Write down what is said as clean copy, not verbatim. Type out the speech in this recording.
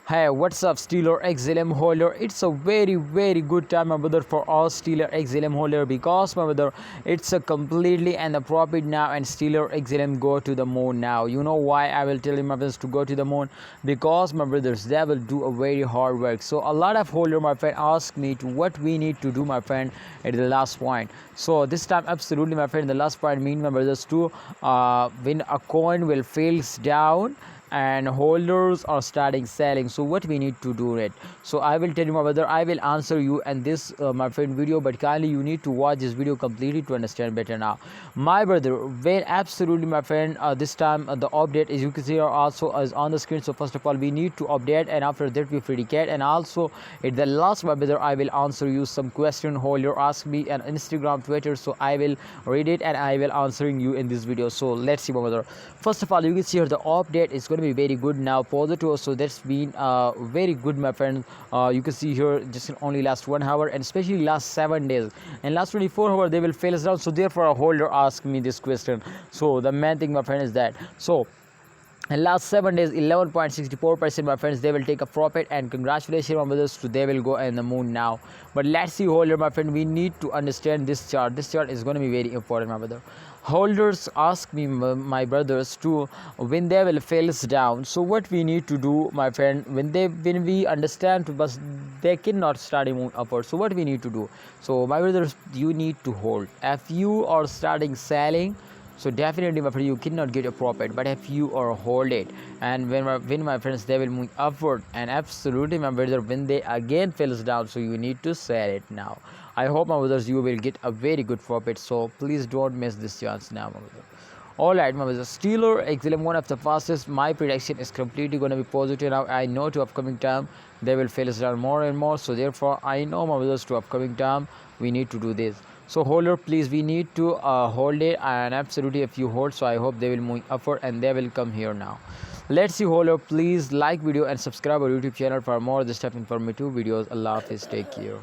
Hey, what's up, Stellar XLM holder? It's a very good time, my brother, for all Stellar XLM holder, because, my brother, it's a completely and the profit now, and Stellar XLM go to the moon now. You know why I will tell you, my brothers, to go to the moon? Because, my brothers, they will do a very hard work. So a lot of holder, my friend, ask me to what we need to do, my friend, at the last point. So this time, absolutely, my friend, the last point mean, my brothers, to when a coin will fails down and holders are starting selling, so what we need to do it. So I will tell you, my brother, I will answer you in this my friend video, but kindly you need to watch this video completely to understand better. Now, my brother, when absolutely, my friend, this time the update, as you can see here, also is on the screen. So first of all, we need to update, and after that we predicate, and also at the last, my brother, I will answer you some question holder ask me on Instagram, Twitter. So I will read it and I will answering you in this video. So let's see, my brother. First of all, you can see here the update is going to be very good now, positive. So that's been very good, my friend. You can see here just in only last 1 hour, and especially last 7 days and last 24 hours they will fail us down. So therefore a holder asked me this question. So the main thing, my friend, is that, so in last 7 days 11.64%, my friends, they will take a profit, and congratulations, my brothers, to they will go in the moon now. But let's see holder, my friend, we need to understand this chart. This chart is going to be very important, my brother. Holders ask me, my brothers, to when they will fails down, so what we need to do, my friend, when we understand, but they cannot start moving upward, so what we need to do. So my brothers, you need to hold. If you are starting selling, so definitely, my friend, you cannot get a profit. But if you are hold it, and when my friends, they will move upward, and absolutely, my brother, when they again falls down, so you need to sell it now. I hope, my brothers, you will get a very good profit. So please don't miss this chance now, my brother. Alright, my brothers, Stellar XLM, one of the fastest. My prediction is completely going to be positive now. I know to upcoming time they will fail us down more and more. So therefore I know, my brothers, to upcoming time we need to do this. So holder, please, we need to hold it, and absolutely if you hold, so I hope they will move upward and they will come here now. Let's see holder, please like video and subscribe our YouTube channel for more this type of informative videos. Allah Hafiz, take care.